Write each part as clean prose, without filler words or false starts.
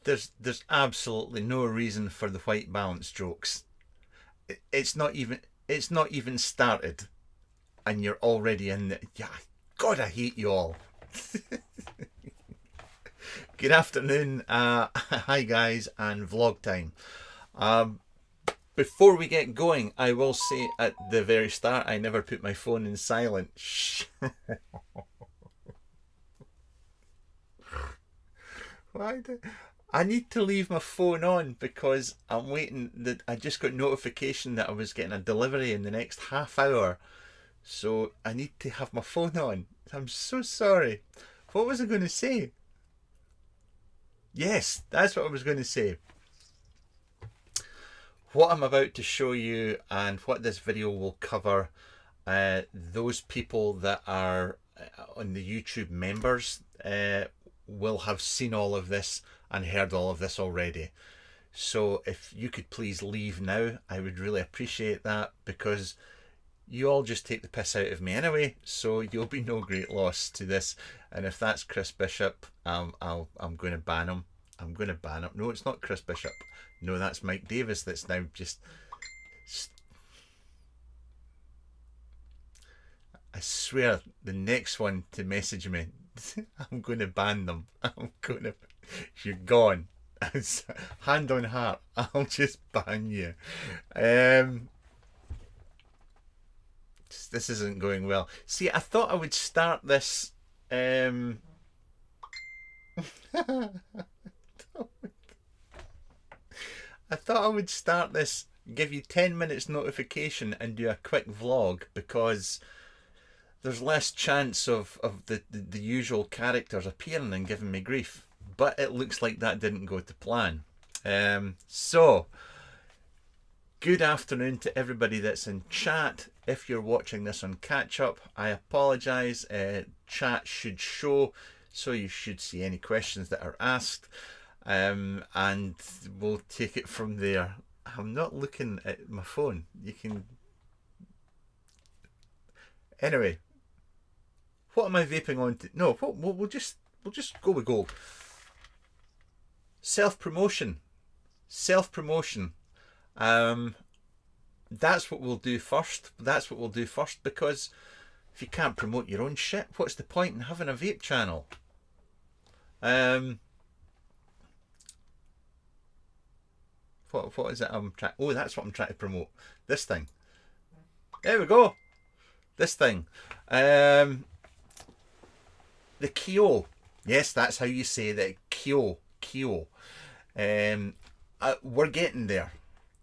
there's absolutely no reason for the white balance jokes. It's not even started, and you're already in the yeah. God, I hate you all. Good afternoon, hi guys, and vlog time. Before we get going, I will say at the very start, I never put my phone in silent. Shh. Why do I need to leave my phone on because I'm waiting. That I just got notification that I was getting a delivery in the next half hour, so I need to have my phone on. I'm so sorry. What was I going to say? Yes, that's what I was going to say. What I'm about to show you and what this video will cover, those people that are on the YouTube members will have seen all of this and heard all of this already. So if you could please leave now, I would really appreciate that, because you all just take the piss out of me anyway, so you'll be no great loss to this. And if that's Chris Bishop, I'm going to ban him. I'm going to ban him. No, it's not Chris Bishop. No, that's Mike Davis. That's now just... I swear, the next one to message me, I'm going to ban them. I'm going to... You're gone. Hand on heart, I'll just ban you. This isn't going well. See, I thought I would start this... I thought I would start this, give you 10 minutes notification and do a quick vlog, because there's less chance of the usual characters appearing and giving me grief. But it looks like that didn't go to plan. So, good afternoon to everybody that's in chat. If you're watching this on catch up, I apologise. Chat should show, so you should see any questions that are asked. And we'll take it from there. I'm not looking at my phone. You can... Anyway, what am I vaping on to? No, we'll just go with gold. Self-promotion. Self-promotion. That's what we'll do first. That's what we'll do first, because if you can't promote your own shit, what's the point in having a vape channel? What is it I'm trying... Oh, that's what I'm trying to promote. This thing. There we go. This thing. The Kyo. Yes, that's how you say that. Kyo. Kyo. We're getting there.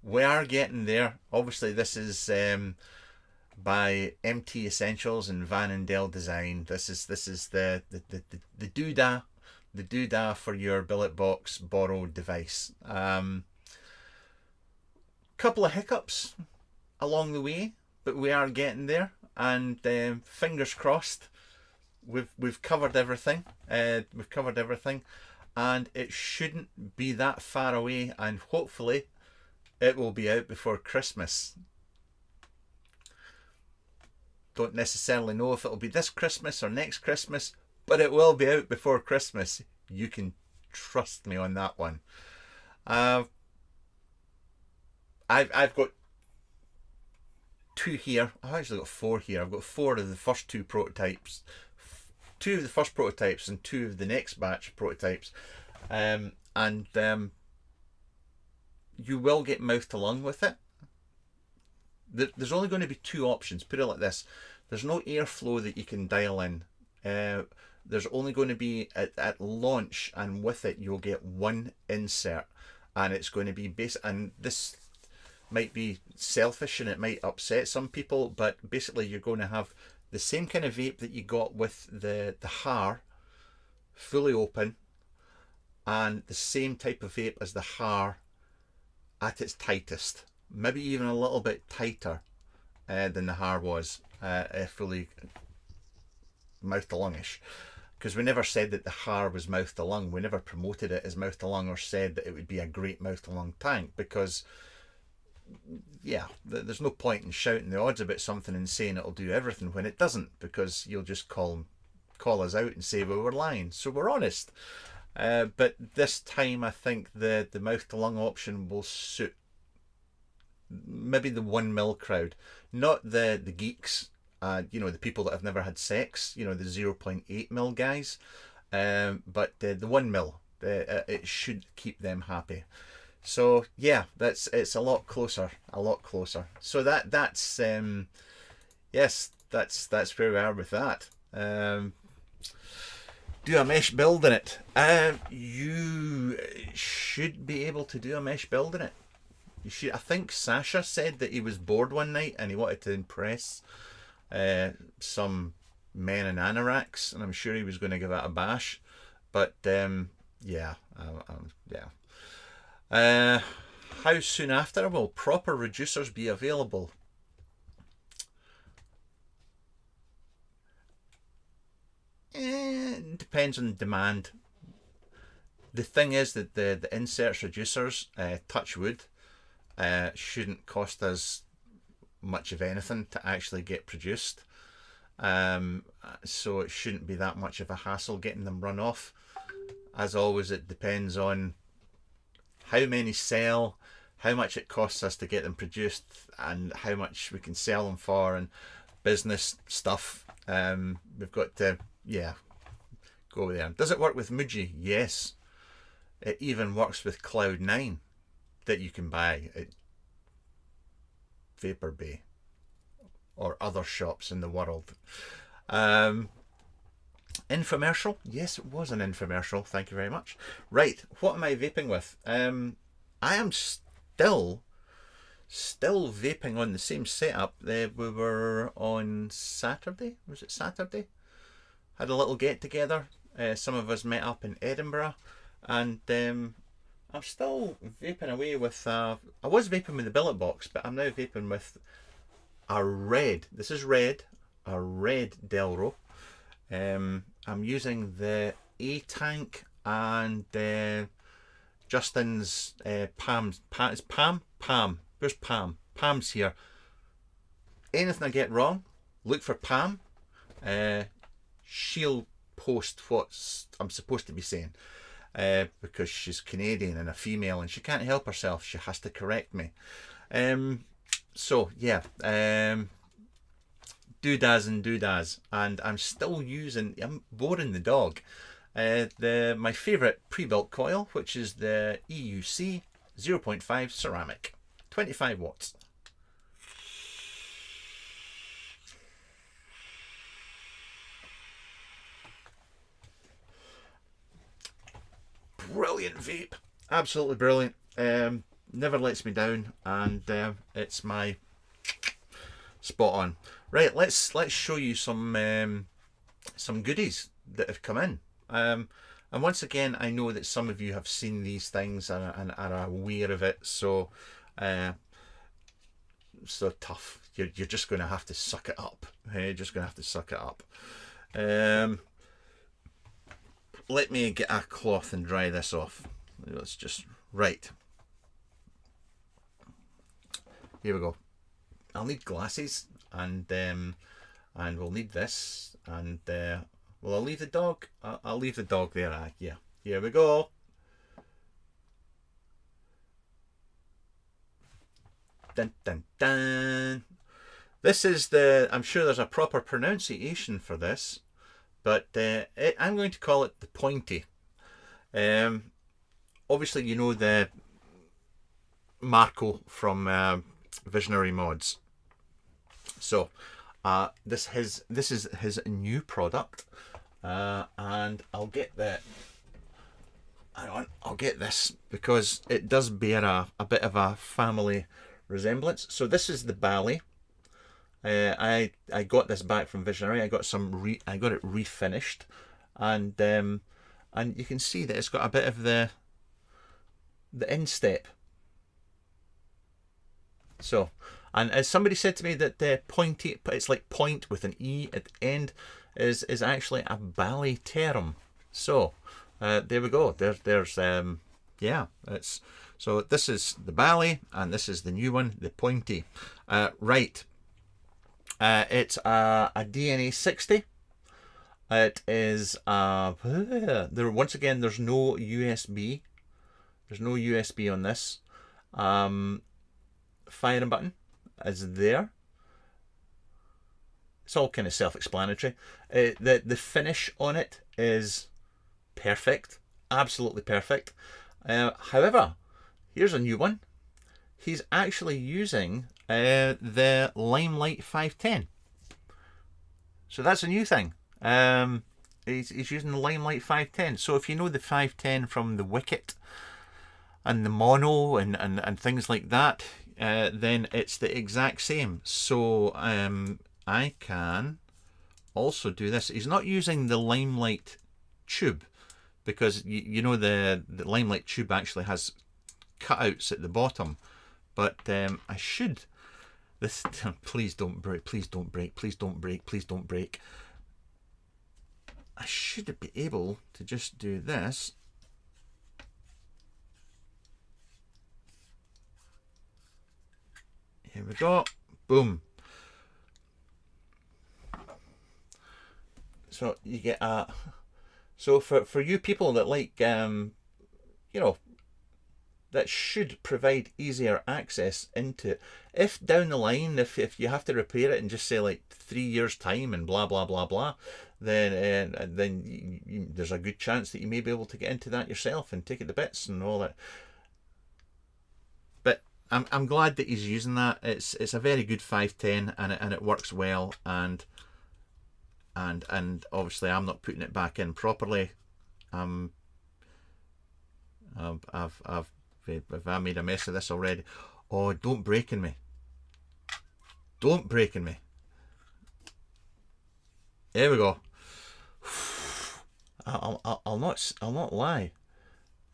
We are getting there. Obviously, this is by MT Essentials and Van and Dell Design. This is the doodah. The doodah for your billet box borrowed device. Couple of hiccups along the way, but we are getting there, and fingers crossed. We've covered everything. We've covered everything, and it shouldn't be that far away, and hopefully it will be out before Christmas. Don't necessarily know if it'll be this Christmas or next Christmas, but it will be out before Christmas. You can trust me on that one. I've got 2 here. I've actually got 4 here. I've got 4 of the first 2 prototypes. 2 of the first prototypes and 2 of the next batch of prototypes. You will get mouth to lung with it. There's only going to be 2 options. Put it like this. There's no airflow that you can dial in. There's only going to be at launch, and with it you'll get 1 insert, and it's going to be basic. And this might be selfish and it might upset some people, but basically you're going to have the same kind of vape that you got with the HAR, fully open, and the same type of vape as the HAR at its tightest, maybe even a little bit tighter than the HAR was, fully mouth to lungish, because we never said that the HAR was mouth to lung. We never promoted it as mouth to lung or said that it would be a great mouth to lung tank, because yeah, there's no point in shouting the odds about something and saying it'll do everything when it doesn't, because you'll just call us out and say, well, we're lying. So we're honest. but this time I think the mouth to lung option will suit maybe the 1 ml crowd, not the geeks, you know, the people that have never had sex, you know, the 0.8 ml guys, but the 1 ml, it should keep them happy. So yeah, it's a lot closer, a lot closer. So that's yes, that's where we are with that. Do a mesh build in it. You should be able to do a mesh build in it. You should. I think Sasha said that he was bored one night and he wanted to impress some men in anoraks, and I'm sure he was going to give it a bash. But yeah, yeah. How soon after will proper reducers be available? It depends on demand. The thing is that the inserts reducers, touch wood, shouldn't cost us much of anything to actually get produced. So it shouldn't be that much of a hassle getting them run off. As always, it depends on how many sell, how much it costs us to get them produced, and how much we can sell them for, and business stuff. We've got to, yeah, go there. Does it work with Muji? Yes. It even works with Cloud9 that you can buy at Vapor Bay or other shops in the world. Infomercial? Yes, it was an infomercial. Thank you very much. Right, what am I vaping with? I am still vaping on the same setup. We were on Saturday. Was it Saturday? Had a little get together. Some of us met up in Edinburgh, and I'm still vaping away with. I was vaping with the billet box, but I'm now vaping with a red. This is red, a red Delro. I'm using the A-Tank and Justin's Palms. Is Palm? Palm. Where's Palm? Palm's here. Anything I get wrong, look for Palm. She'll post what I'm supposed to be saying, because she's Canadian and a female and she can't help herself. She has to correct me. So yeah, doodads and doodads, and I'm still using. I'm boring the dog. My favourite pre-built coil, which is the EUC 0.5 ceramic, 25 watts. Brilliant vape, absolutely brilliant. Never lets me down, and it's my spot on. Right, let's show you some goodies that have come in. And once again, I know that some of you have seen these things and are aware of it, so so tough. You're just going to have to suck it up. You're just going to have to suck it up. Let me get a cloth and dry this off. Let's just, right. Here we go. I'll need glasses, and we'll need this, and well, I'll leave the dog. I'll leave the dog there. Yeah. Here we go. Dun dun dun. This is the. I'm sure there's a proper pronunciation for this, but I'm going to call it the Pointy. Obviously, you know the Marco from Visionary Mods. So this is his new product, and I'll get the. Hang on, I'll get this because it does bear a bit of a family resemblance. So this is the Bally. I got this back from Visionary. I got it refinished, and you can see that it's got a bit of the instep. So, and as somebody said to me that the Pointy, it's like point with an E at the end, is actually a Bally term. So there we go. There's yeah. It's so this is the Bally and this is the new one, the Pointy. Right. It's a DNA 60, It is there once again. There's no USB. There's no USB on this. Firing button is there. It's all kind of self-explanatory. The finish on it is perfect, absolutely perfect. However, here's a new one. He's actually using the Limelight 510. So that's a new thing. He's using the Limelight 510. So if you know the 510 from the Wicket and the Mono and things like that, then it's the exact same. So I can also do this. He's not using the Limelight tube, because you know the Limelight tube actually has cutouts at the bottom. But I should. This please don't break. Please don't break. Please don't break. Please don't break. I should be able to just do this. Here we go. Boom. So you get a. So for you people that like, you know, that should provide easier access into it. If down the line, if you have to repair it in just say like 3 years time and blah blah blah blah, then there's a good chance that you may be able to get into that yourself and take it to bits and all that. But I'm glad that he's using that. It's a very good 510 and it works well, and obviously I'm not putting it back in properly. Have I made a mess of this already? Oh, don't break in me. Don't break in me. There we go. I'll not lie.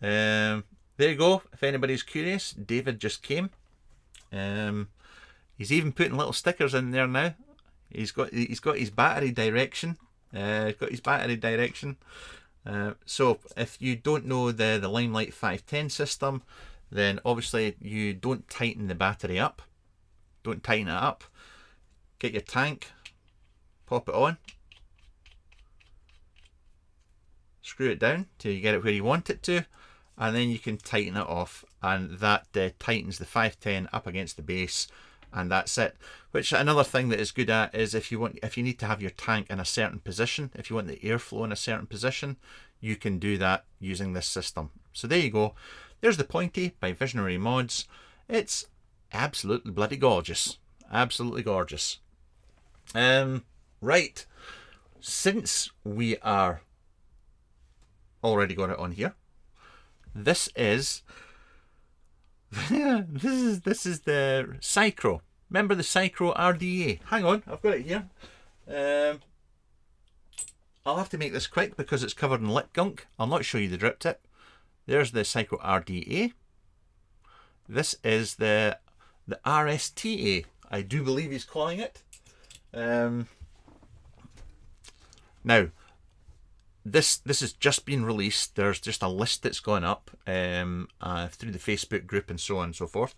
There you go. If anybody's curious, David just came. He's even putting little stickers in there now. He's got his battery direction. So if you don't know the Limelight 510 system, then obviously you don't tighten the battery up. Don't tighten it up. Get your tank, pop it on, screw it down till you get it where you want it to, and then you can tighten it off, and that tightens the 510 up against the base, and that's it. Which another thing that is good at is if you need to have your tank in a certain position, if you want the airflow in a certain position, you can do that using this system. So there you go. There's the Pointy by Visionary Mods. It's absolutely bloody gorgeous. Absolutely gorgeous. Right. Since we are already got it on here, this is this is the Psychro. Remember the Psychro RTA? Hang on, I've got it here. I'll have to make this quick because it's covered in lip gunk. I'll not show you the drip tip. There's the Psychro RTA. This is the RSTA, I do believe he's calling it. Now, this has just been released. There's just a list that's gone up through the Facebook group and so on and so forth.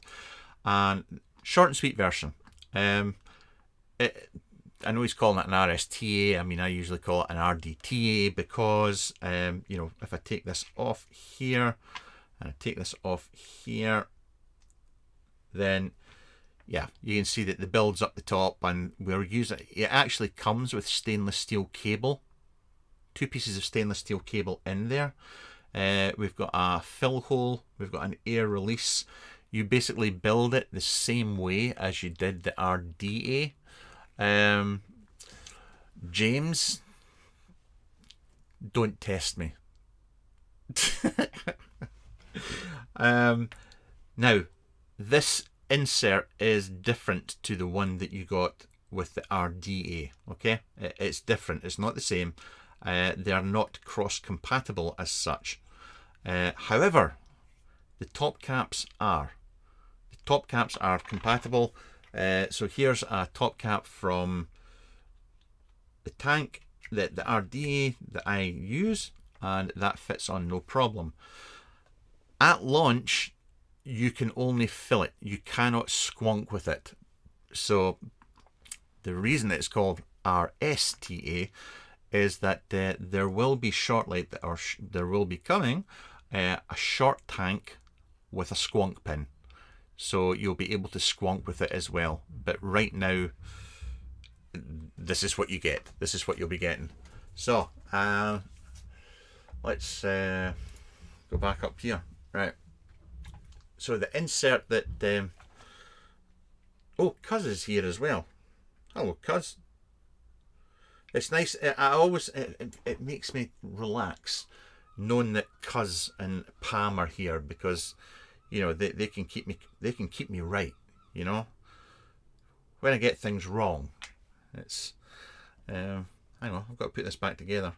And short and sweet version. I know he's calling it an RSTA. I mean, I usually call it an RDTA because, you know, if I take this off here and I take this off here, then yeah, you can see that the build's up the top, and we're using it actually comes with stainless steel cable, 2 pieces of stainless steel cable in there. We've got a fill hole, we've got an air release. You basically build it the same way as you did the RDA. James, don't test me. Now, this insert is different to the one that you got with the RDA. Okay, it's different. It's not the same. They are not cross-compatible as such. However, the top caps are. The top caps are compatible. So here's a top cap from the tank, the RDA that I use, and that fits on no problem. At launch, you can only fill it. You cannot squonk with it. So the reason it's called RSTA is that there will be shortly, or there will be coming, a short tank with a squonk pin. So you'll be able to squonk with it as well. But right now, this is what you get. This is what you'll be getting. So, let's go back up here. Right. So the insert that... oh, Cuz is here as well. Hello, Cuz. It's nice. I always... It makes me relax knowing that Cuz and Pam are here, because... you know, they can keep me right, you know, when I get things wrong. It's hang on, I've got to put this back together.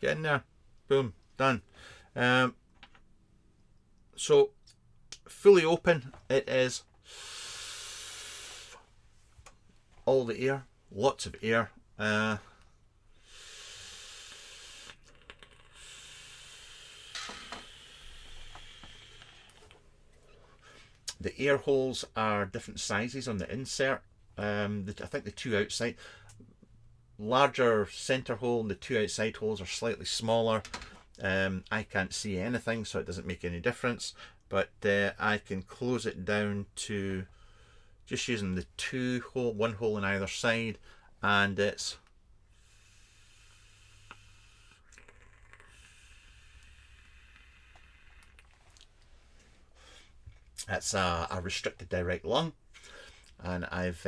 Get in there. Boom, done. So fully open it is. All the air, lots of air. The air holes are different sizes on the insert. I think the two outside, larger center hole, and the two outside holes are slightly smaller. I can't see anything, so it doesn't make any difference. But I can close it down to just using the one hole on either side, and it's that's a restricted direct lung, and I've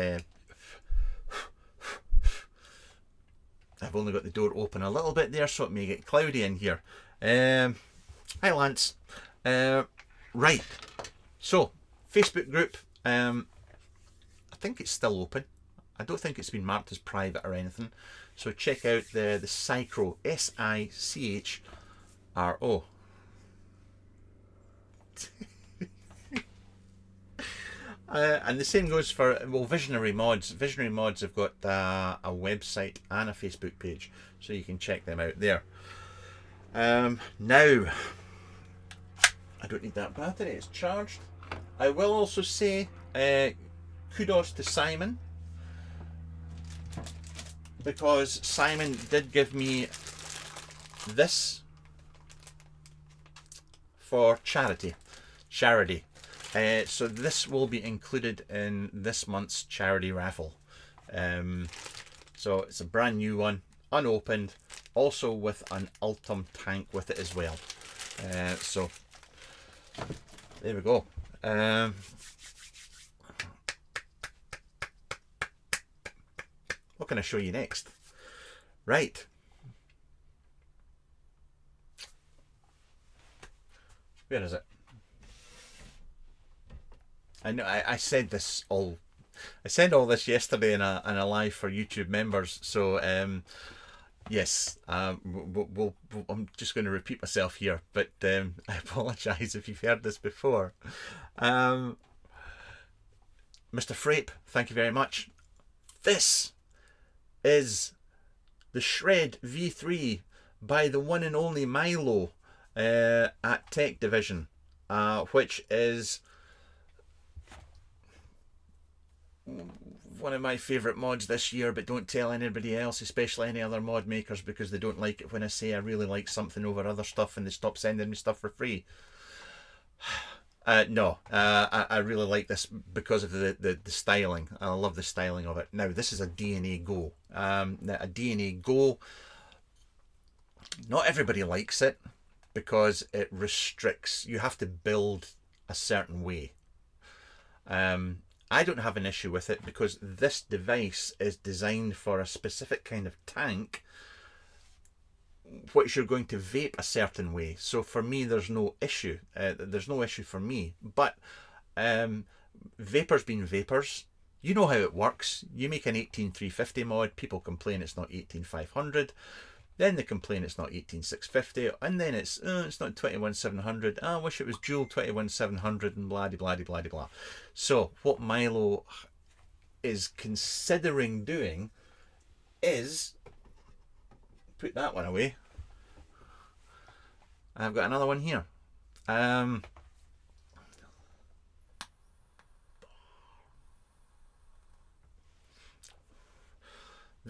only got the door open a little bit there, so it may get cloudy in here. Hi Lance. Right, so Facebook group, I think it's still open. I don't think it's been marked as private or anything, so check out the Psychro, S-I-C-H-R-O. And the same goes for, well, Visionary Mods. Visionary Mods have got a website and a Facebook page, so you can check them out there. Now, I don't need that battery, it's charged. I will also say kudos to Simon, because Simon did give me this for charity. So this will be included in this month's charity raffle. So it's a brand new one, unopened, also with an Ultim tank with it as well. So there we go. What can I show you next? Right. Where is it? I know I said this all. I said all this yesterday in a live for YouTube members. So yes, I'm just going to repeat myself here, but I apologise if you've heard this before. Mr. Frape, thank you very much. This is the Shred V3 by the one and only Milo at Tech Division, which is one of my favourite mods this year, but don't tell anybody else, especially any other mod makers, because they don't like it when I say I really like something over other stuff and they stop sending me stuff for free. No, I really like this because of the styling. I love the styling of it. Now, this is a DNA Go. A DNA Go, not everybody likes it because it restricts. You have to build a certain way. I don't have an issue with it because this device is designed for a specific kind of tank which you're going to vape a certain way. So for me, there's no issue. There's no issue for me. But vapors being vapors, you know how it works. You make an 18350 mod, people complain it's not 18500. Then they complain it's not 18650, and then it's not 21700. I wish it was dual 21700 and blah blah blah blah blah. So what Milo is considering doing is put that one away. I've got another one here.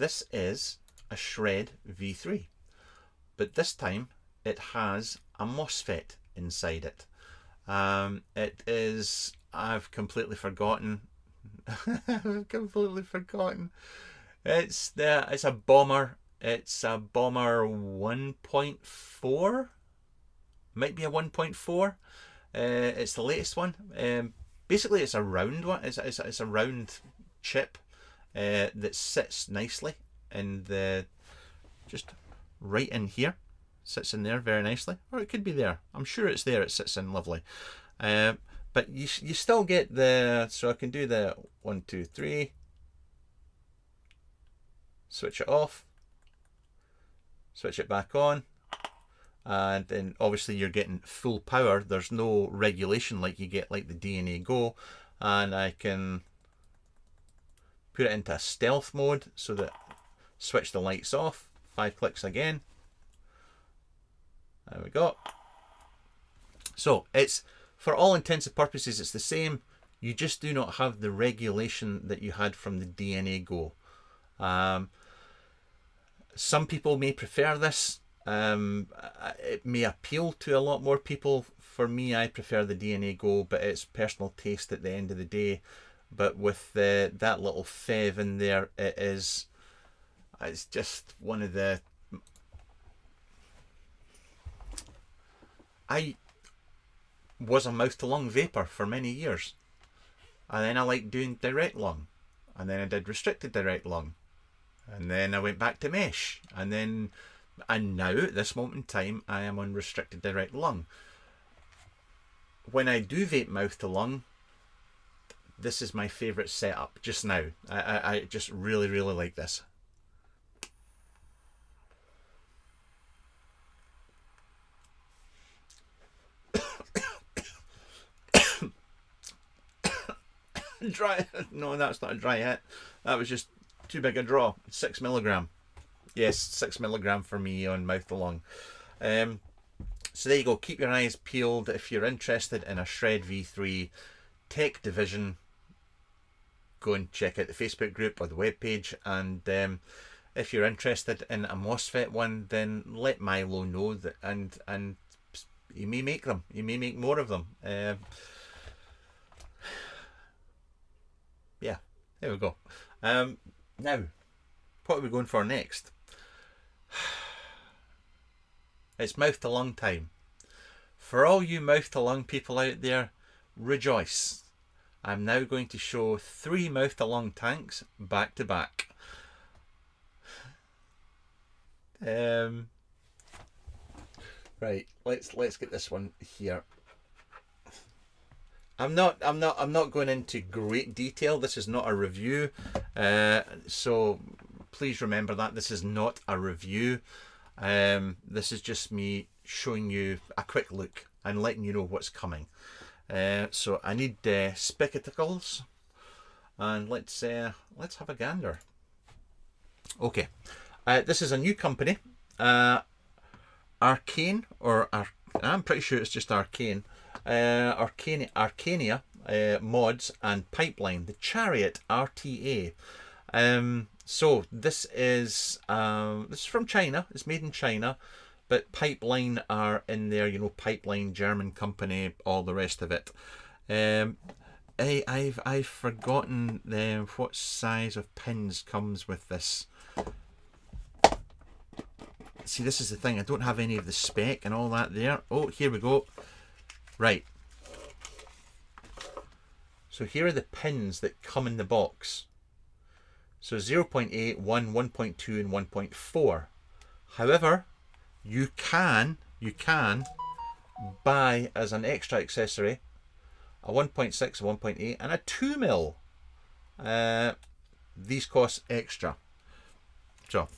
This is a Shred V3, but this time it has a MOSFET inside it. It is, I've completely forgotten. I've completely forgotten. It's a Bomber. It's a Bomber 1.4. Might be a 1.4. It's the latest one. Basically, it's a round one. It's a round chip that sits nicely in the, just right in here. Sits in there very nicely, or it could be there. I'm sure it's there. It sits in lovely. But you still get the, so I can do the 1, 2, 3. Switch it off. Switch it back on. And then obviously you're getting full power. There's no regulation like you get like the DNA Go. And I can put it into stealth mode so that switch the lights off. 5 clicks again. There we go. So it's, for all intents and purposes, it's the same. You just do not have the regulation that you had from the DNA Go. Some people may prefer this. It may appeal to a lot more people. For me, I prefer the DNA Go, but it's personal taste at the end of the day. But with that little fev in there, it's just one of the... I was a mouth-to-lung vapor for many years. And then I liked doing direct lung. And then I did restricted direct lung. And then I went back to mesh. And now, at this moment in time, I am on restricted direct lung. When I do vape mouth-to-lung, this is my favourite setup just now. I just really, really like this. Dry? No, that's not a dry hit. That was just too big a draw. 6 milligram. Yes, 6 milligram for me on mouth-to-lung. So there you go. Keep your eyes peeled if you're interested in a Shred V3 Tech Division. Go and check out the Facebook group or the webpage. And if you're interested in a MOSFET one, then let Milo know that, and he may make them. He may make more of them. Yeah, there we go. Now, what are we going for next? It's mouth-to-lung time. For all you mouth-to-lung people out there, rejoice. I'm now going to show 3 mouth-to-lung tanks back to back. Right, let's get this one here. I'm not going into great detail. This is not a review, so please remember that this is not a review. This is just me showing you a quick look and letting you know what's coming. So I need spectacles, and let's have a gander. Okay, this is a new company, Arcane, I'm pretty sure it's just Arcane. Arcania mods and pipeline, the Chariot RTA. So this is from China. It's made in China, but Pipeline are in there. You know, Pipeline, German company, all the rest of it. I've forgotten what size of pins comes with this. See, this is the thing. I don't have any of the spec and all that there. Oh, here we go. Right. So here are the pins that come in the box. So 0.8, 1, 1.2 and 1.4. However, you can buy as an extra accessory a 1.6, a 1.8 and a 2 mil. These cost extra. So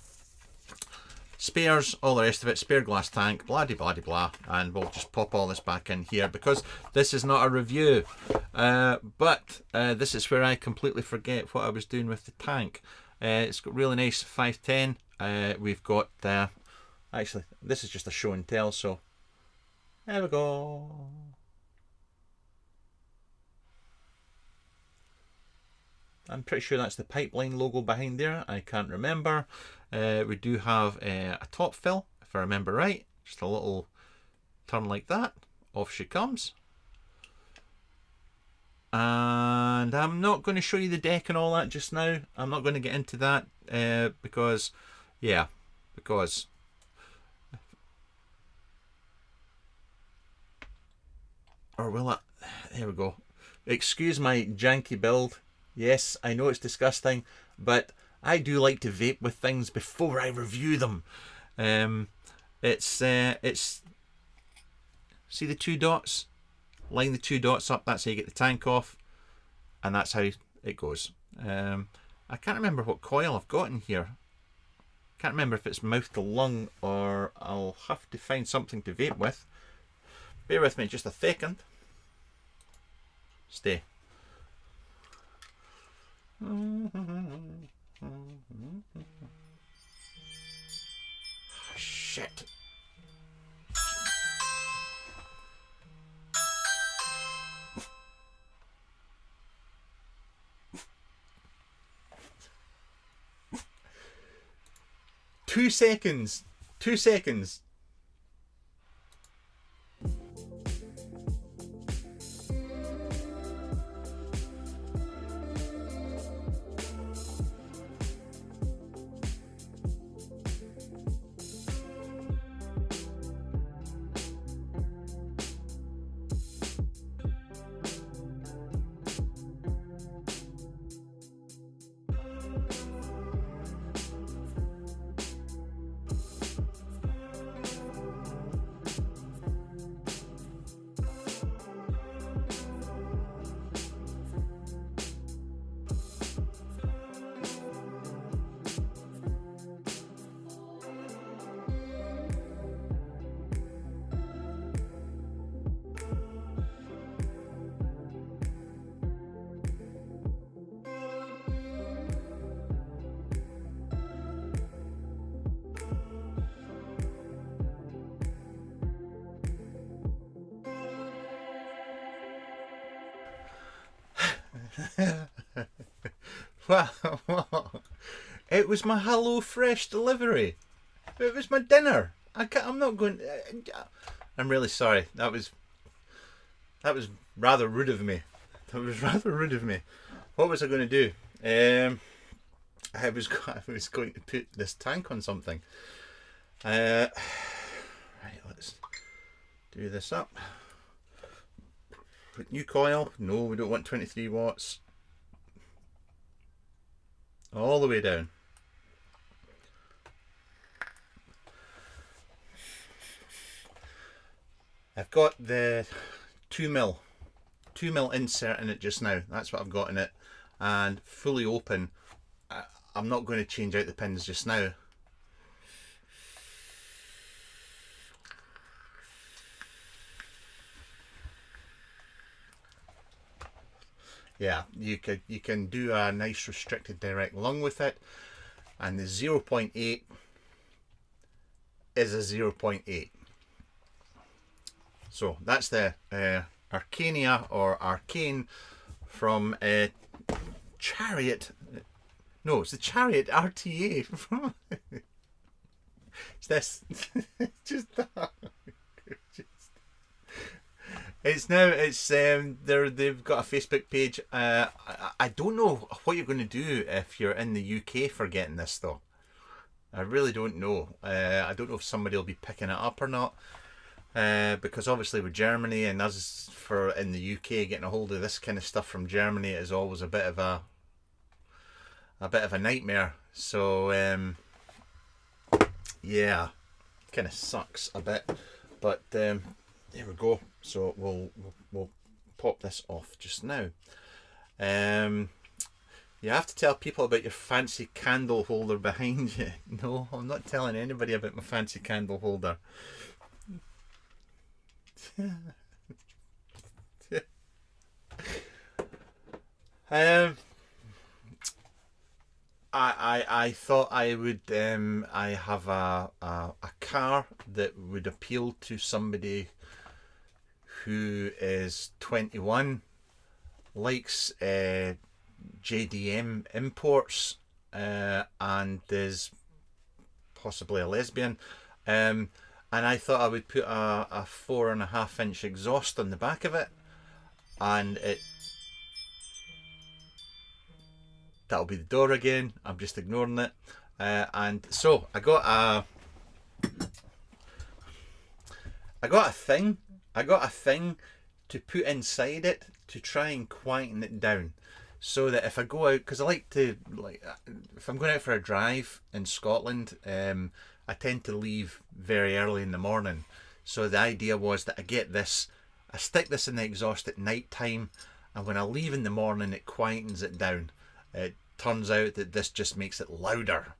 spares, all the rest of it, spare glass tank, blah de blah de blah, and we'll just pop all this back in here because this is not a review. But this is where I completely forget what I was doing with the tank. It's got really nice 510. We've got, actually, this is just a show and tell, so there we go. I'm pretty sure that's the Pipeline logo behind there. I can't remember. We do have a top fill, if I remember right. Just a little turn like that. Off she comes. And I'm not going to show you the deck and all that just now. I'm not going to get into that because, yeah, because... Or will it? There we go. Excuse my janky build. Yes, I know it's disgusting, but I do like to vape with things before I review them. It's see the two dots? Line the two dots up, that's how you get the tank off, and that's how it goes. I can't remember what coil I've got in here. Can't remember if it's mouth to lung, or I'll have to find something to vape with. Bear with me just a second. Stay. Shit. Two seconds. 2 seconds. Well, it was my Hello Fresh delivery. It was my dinner. I'm not going. I'm really sorry. That was rather rude of me. What was I going to do? I was going to put this tank on something. Right, let's do this up. Put new coil. No, we don't want 23 watts. All the way down. I've got the 2mm insert in it just now. That's what I've got in it, and fully open. I'm not going to change out the pins just now. Yeah, you can do a nice restricted direct lung with it, and the 0.8 is a 0.8. So that's the Arcania or Arcane from Chariot. No, it's the Chariot RTA. It's this. Just that. It's now. It's they've got a Facebook page. I don't know what you're going to do if you're in the UK for getting this though. I really don't know. I don't know if somebody will be picking it up or not. Because obviously with Germany and us for in the UK, getting a hold of this kind of stuff from Germany is always a bit of a nightmare. So yeah, kind of sucks a bit, but there we go. So we'll pop this off just now. You have to tell people about your fancy candle holder behind you. No, I'm not telling anybody about my fancy candle holder. I thought I would I have a car that would appeal to somebody who is 21, likes JDM imports, and is possibly a lesbian. And I thought I would put a 4.5-inch exhaust on the back of it, and that'll be the door again. I'm just ignoring it. And so I got a thing to put inside it to try and quieten it down, so that if I go out, because I like to, if I'm going out for a drive in Scotland, I tend to leave very early in the morning. So the idea was that I stick this in the exhaust at night time, and when I leave in the morning, it quietens it down. It turns out that this just makes it louder,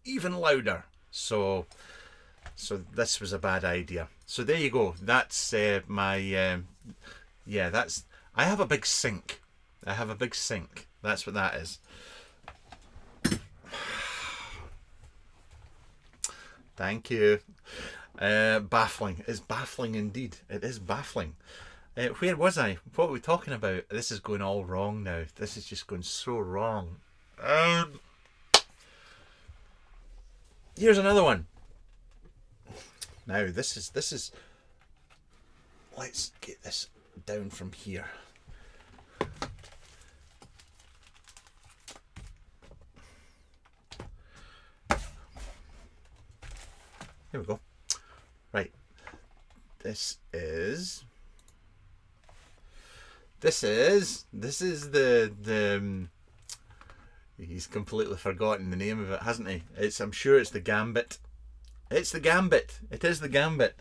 even louder. So this was a bad idea. So there you go. That's my that's. I have a big sink. That's what that is. Thank you. Baffling. It's baffling indeed. It is baffling. Where was I? What were we talking about? This is going all wrong now. This is just going so wrong. Here's another one. Now this is. Let's get this down from here. Here we go. Right. This is the he's completely forgotten the name of it, hasn't he? I'm sure it's the Gambit. It's the Gambit. It is the Gambit.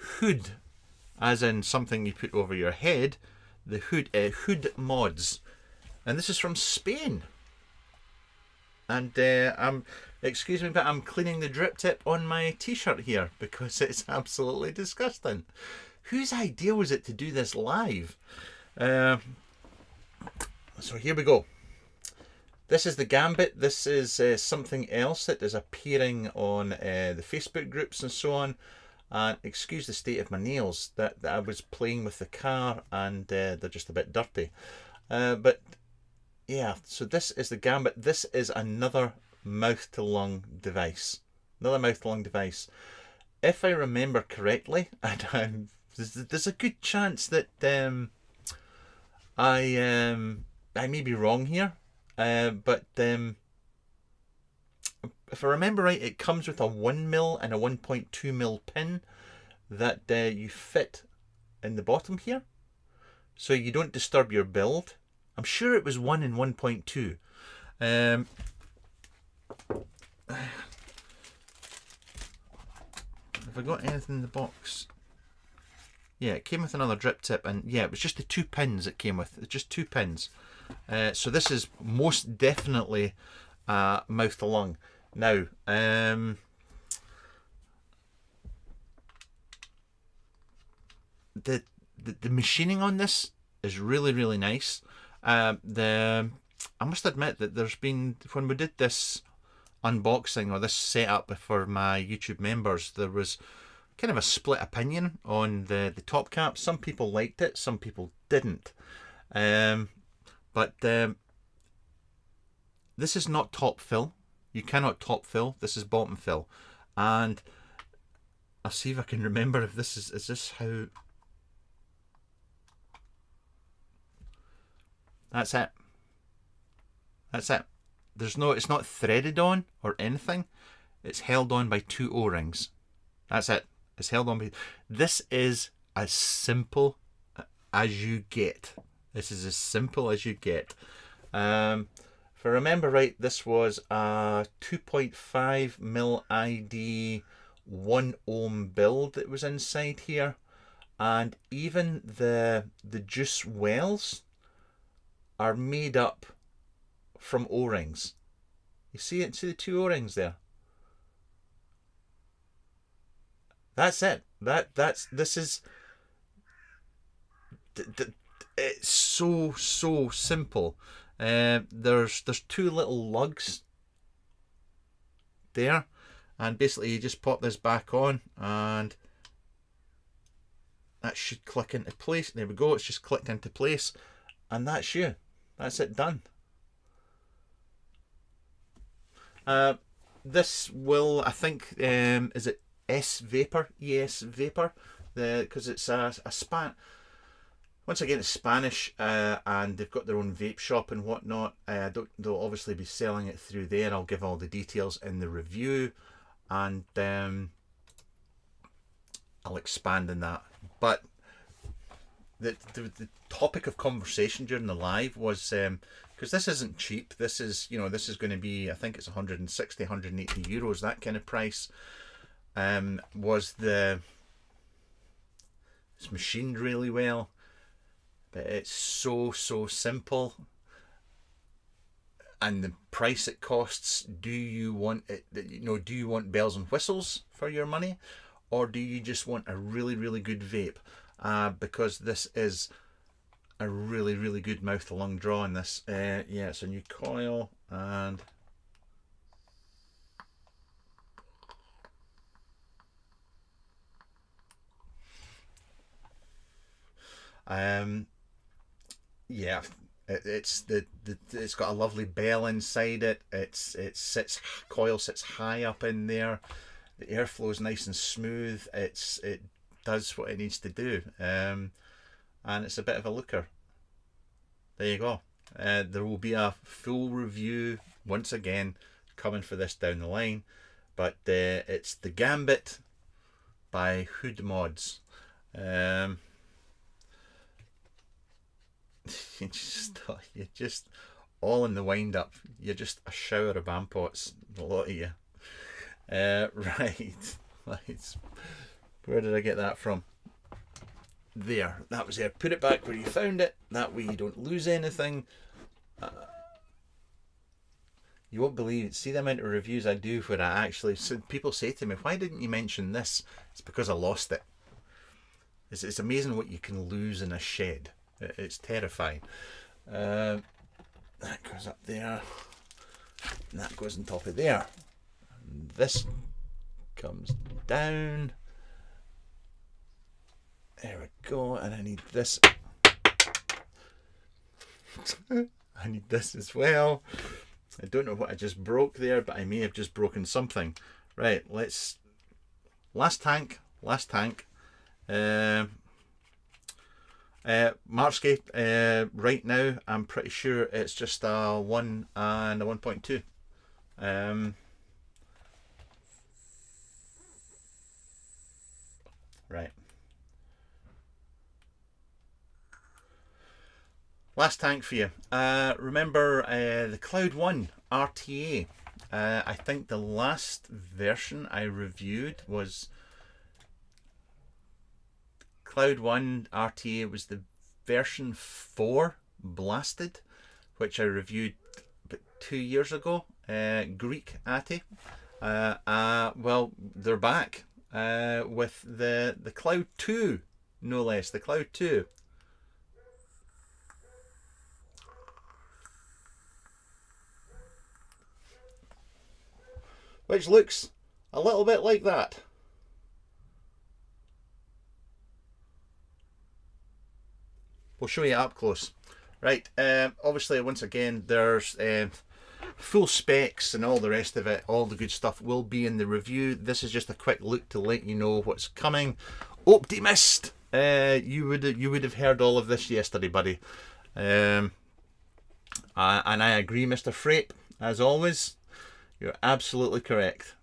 Hood, as in something you put over your head. The hood mods, and this is from Spain. And excuse me, but I'm cleaning the drip tip on my t-shirt here because it's absolutely disgusting. Whose idea was it to do this live? So here we go. This is the Gambit. This is something else that is appearing on the Facebook groups and so on. And excuse the state of my nails, that I was playing with the car and they're just a bit dirty. But yeah, so this is the Gambit. This is another mouth-to-lung device. If I remember correctly, and there's a good chance that I may be wrong here, but if I remember right, it comes with a 1mm and a 1.2mm pin that you fit in the bottom here, so you don't disturb your build. I'm sure it was 1 and 1.2. Have I got anything in the box? Yeah, it came with another drip tip, and yeah, it was just the 2 pins it came with. It's just 2 pins. So this is most definitely mouth to lung. Now, the machining on this is really nice. I must admit that there's been, when we did this unboxing or this setup for my YouTube members, there was kind of a split opinion on the top cap. Some people liked it, some people didn't. But this is not top fill. You cannot top fill. This is bottom fill. And I'll see if I can remember if this is this how... That's it. That's it. There's no, it's not threaded on or anything. It's held on by 2 O-rings. That's it. It's held on by... This is as simple as you get. This is as simple as you get. If I remember right, this was a 2.5mm ID 1 ohm build that was inside here. And even the juice wells are made up from O-rings. You see it? See the 2 O-rings there? That's it. This is... It's so simple. There's 2 little lugs there, and basically you just pop this back on and that should click into place. There we go, it's just clicked into place. And that's you. That's it done. This will, I think, is it ES Vapor, because it's a once again, it's Spanish, and they've got their own vape shop and whatnot. They'll obviously be selling it through there. I'll give all the details in the review, and I'll expand on that. But the topic of conversation during the live was, because this isn't cheap. This is, this is going to be, I think it's 160, 180 euros, that kind of price. Was it's machined really well, but it's so simple, and the price it costs. Do you want it? Do you want bells and whistles for your money, or do you just want a really good vape? Because this is a really good mouth to lung draw in this. Yeah, it's a new coil, and yeah, it's got a lovely bell inside it. Coil sits high up in there. The airflow is nice and smooth. It does what it needs to do, and it's a bit of a looker. There you go. There will be a full review once again coming for this down the line, but it's the Gambit by Hood Mods. You're just all in the wind up. You're just a shower of bampots, a lot of you. Right. Where did I get that from? There. That was there. Put it back where you found it. That way you don't lose anything. You won't believe it. See the amount of reviews I do where I actually... people say to me, why didn't you mention this? It's because I lost it. It's amazing what you can lose in a shed. It's terrifying. That goes up there. And that goes on top of there. And this comes down. There we go. And I need this. I need this as well. I don't know what I just broke there, but I may have just broken something. Right, let's... Last tank. Marscape, right now I'm pretty sure it's just a 1 and a 1.2. Right. Last tank for you. Remember the Cloud 1 RTA. I think the last version I reviewed was Cloud 1 RTA was the version 4 Blasted, which I reviewed about 2 years ago. Greek ATI. Well, they're back with the Cloud 2, no less. The Cloud 2. Which looks a little bit like that. We'll show you up close. Right, obviously once again there's full specs and all the rest of it, all the good stuff will be in the review. This is just a quick look to let you know what's coming. Optimist! You would have heard all of this yesterday, buddy. And I agree, Mr. Frape, as always. You're absolutely correct.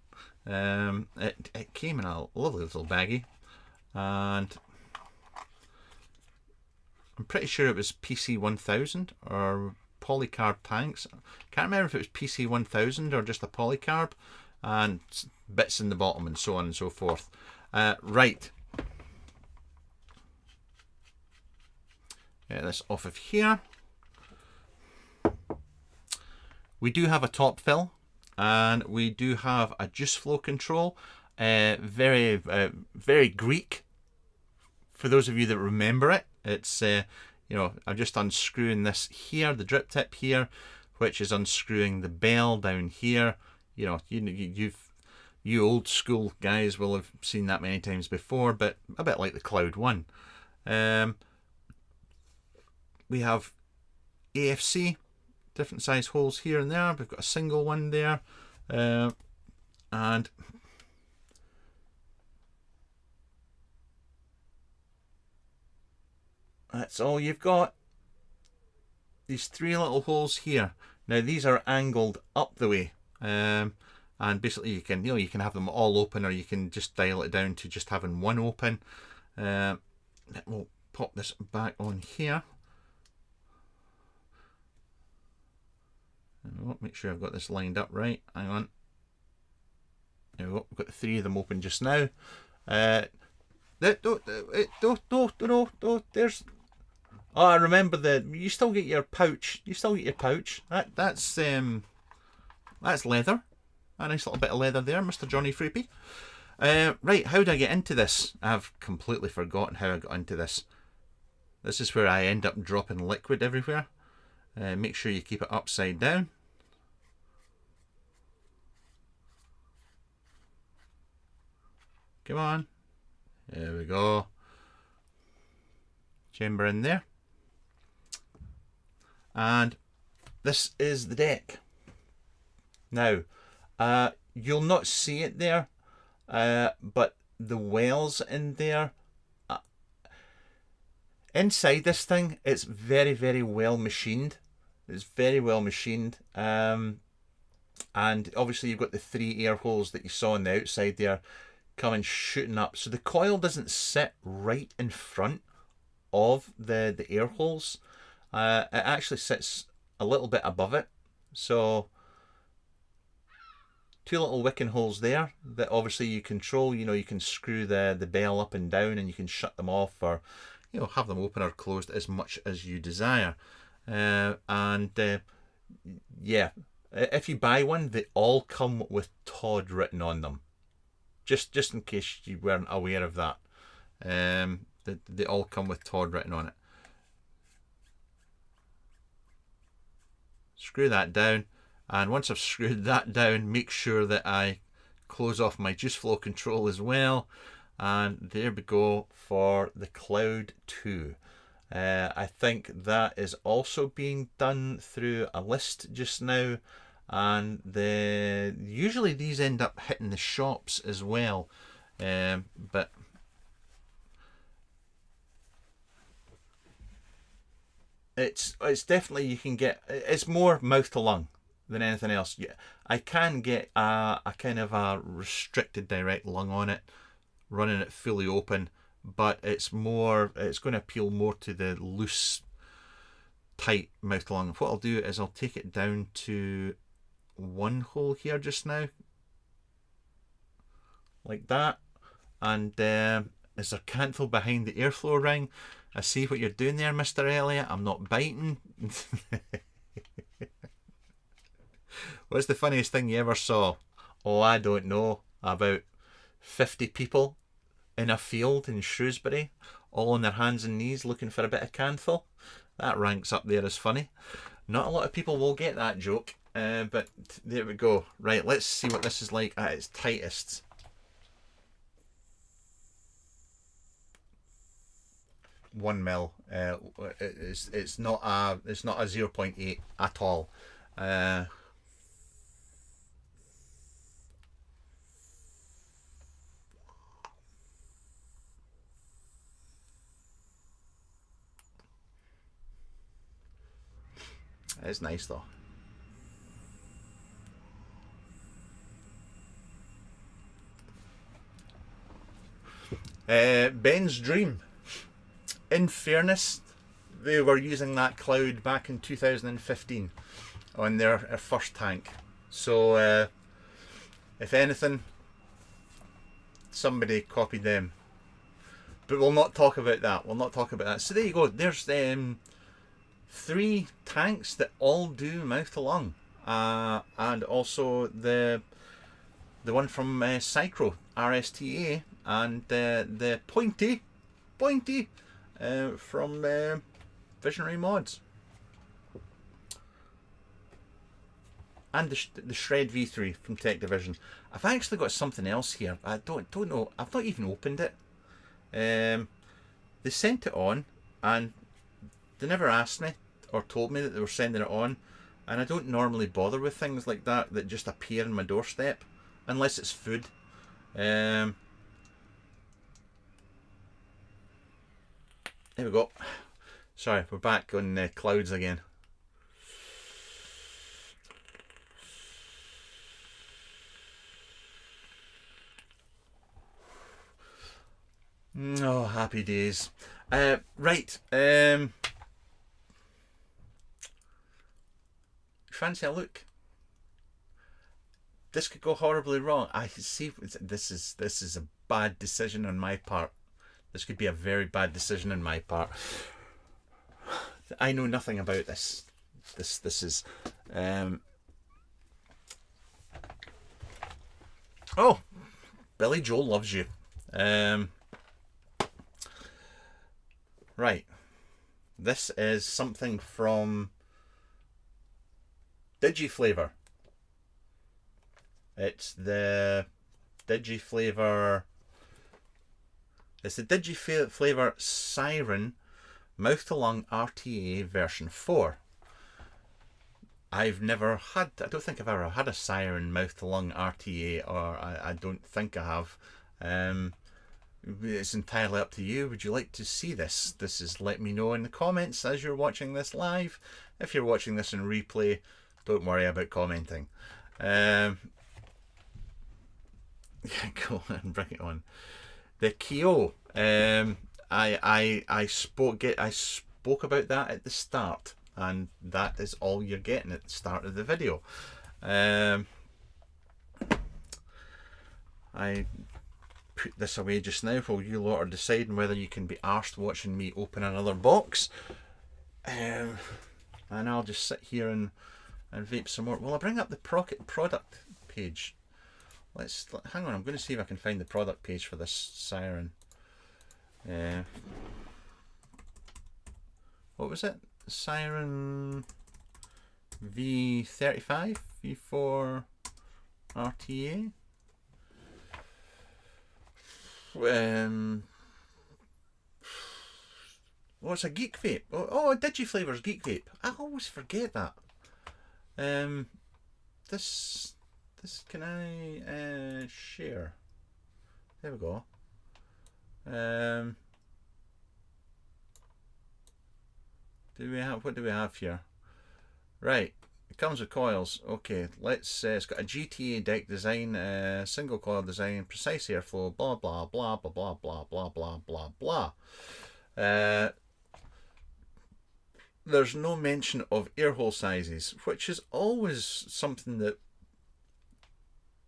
It came in a lovely little baggie, and I'm pretty sure it was PC 1000 or polycarb tanks. Can't remember if it was PC 1000 or just a polycarb, and bits in the bottom and so on and so forth. Right. Get this off of here. We do have a top fill, and we do have a juice flow control. Very Greek. For those of you that remember it, it's I'm just unscrewing this here, the drip tip here, which is unscrewing the bell down here. You old school guys will have seen that many times before, but a bit like the Cloud 1. We have AFC, different size holes here and there. We've got a single one there, and that's all you've got. These 3 little holes here. Now these are angled up the way, and basically you can have them all open, or you can just dial it down to just having one open. We'll pop this back on here. Make sure I've got this lined up right. Hang on. There we go. We've got 3 of them open just now. There's. Oh, I remember you still get your pouch. You still get your pouch. That's leather. A nice little bit of leather there, Mr. Johnny Freepy. Right, how do I get into this? I've completely forgotten how I got into this. This is where I end up dropping liquid everywhere. Make sure you keep it upside down. Come on. There we go. Chamber in there. And this is the deck. Now, you'll not see it there, but the wells in there, inside this thing, it's very, very well machined. It's very well machined. And obviously you've got the 3 air holes that you saw on the outside there coming shooting up. So the coil doesn't sit right in front of the air holes. It actually sits a little bit above it. So 2 little wicking holes there that obviously you control. You can screw the bell up and down, and you can shut them off, or have them open or closed as much as you desire. Yeah, if you buy one, they all come with Todd written on them. Just in case you weren't aware of that. They all come with Todd written on it. Screw that down, and once I've screwed that down, make sure that I close off my juice flow control as well. And there we go for the Cloud 2. I think that is also being done through a list just now, and usually these end up hitting the shops as well, but it's definitely, you can get, it's more mouth to lung than anything else. Yeah, I can get a kind of a restricted direct lung on it, running it fully open, but it's going to appeal more to the loose, tight mouth to lung. What I'll do is I'll take it down to 1 hole here just now, like that, and is there candle behind the airflow ring? I see what you're doing there, Mr. Elliot. I'm not biting. What's the funniest thing you ever saw? Oh, I don't know. About 50 people in a field in Shrewsbury, all on their hands and knees looking for a bit of candle. That ranks up there as funny. Not a lot of people will get that joke, but there we go. Right, let's see what this is like at its tightest. One mil. It's not a 0.8 at all. It's nice though. Ben's Dream. In fairness, they were using that Cloud back in 2015 on their first tank. So if anything, somebody copied them. But we'll not talk about that. We'll not talk about that. So there you go. There's 3 tanks that all do mouth to lung, and also the one from Psychro RTA, and the Pointy from Visionary Mods, and the Shred V3 from Tech Division. I've actually got something else here. I don't know. I've not even opened it. They sent it on, and they never asked me. or told me that they were sending it on, and I don't normally bother with things like that that just appear on my doorstep, unless it's food. There we go. Sorry, we're back on clouds again. Oh, happy days. Right. Fancy a look? This could go horribly wrong. I see. This is a bad decision on my part. This could be a very bad decision on my part. I know nothing about this. This is. Oh, Billy Joel loves you. Right. This is something from Digiflavor. It's the Digiflavor. It's the Digiflavor Siren Mouth-to-Lung RTA version 4. I've never had, I don't think I've ever had a Siren Mouth-to-Lung RTA, or I don't think I have. It's entirely up to you. Would you like to see this? This is, let me know in the comments as you're watching this live. If you're watching this in replay, don't worry about commenting. Go on, bring it on. The Kyo. I spoke about that at the start, and that is all you're getting at the start of the video. I put this away just now while you lot are deciding whether you can be arsed watching me open another box. And I'll just sit here and vape some more. Will I bring up the product page? Hang on, I'm going to see if I can find the product page for this Siren. What was it? Siren V35 V4 RTA. Oh, it's a geek vape. Oh, Digiflavor's geek vape. I always forget that. This can I share? There we go. What do we have here? Right, it comes with coils. Okay, let's. It's got a GTA deck design, single coil design, precise airflow, blah blah blah blah blah blah blah blah blah blah. There's no mention of air hole sizes, which is always something that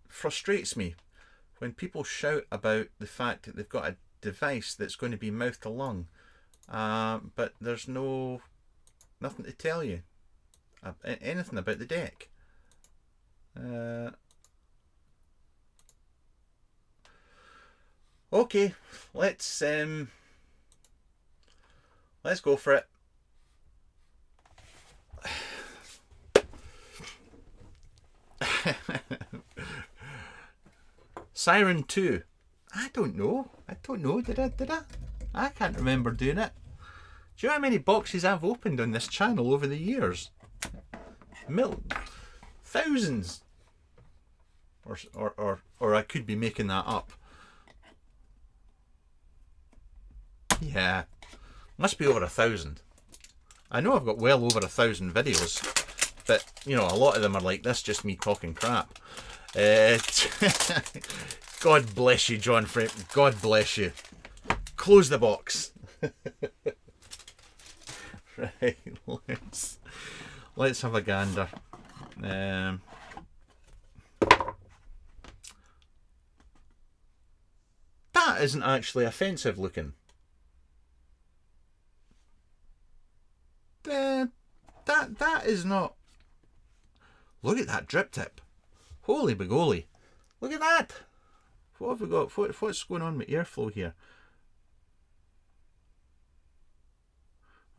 frustrates me when people shout about the fact that they've got a device that's going to be mouth to lung, but there's nothing to tell you anything about the deck. Okay, let's go for it. Siren 2. I don't know. Did I? I can't remember doing it. Do you know how many boxes I've opened on this channel over the years? Thousands. Or I could be making that up. Yeah. Must be over 1,000. I know I've got well over 1,000 videos, but you know, a lot of them are like this, just me talking crap. God bless you, John Frank. God bless you. Close the box. Right, let's have a gander. That isn't actually offensive looking. That is not. Look at that drip tip. Holy begoli. Look at that. What have we got? What's going on with airflow here?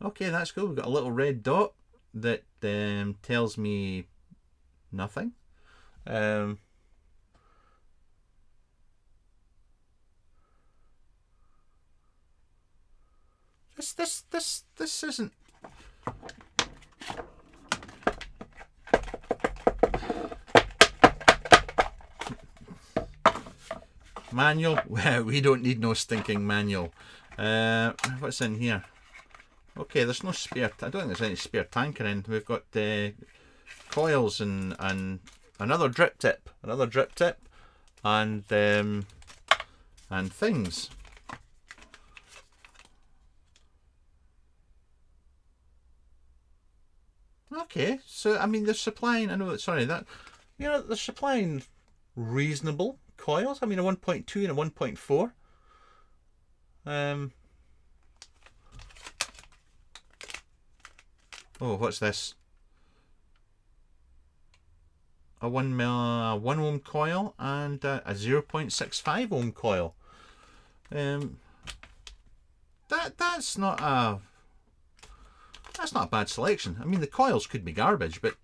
Okay, that's cool. We've got a little red dot that tells me nothing. This isn't. Manual? Well, we don't need no stinking manual. What's in here? Okay, there's no spare. I don't think there's any spare tanker in. We've got coils and another drip tip, and things. Okay, so I mean they're supplying. I know that. Sorry, that they're supplying reasonable coils. I mean a 1.2 and a 1.4. Oh, what's this? A 1 ohm coil and a 0.65 ohm coil. That's not a bad selection. I mean, the coils could be garbage, but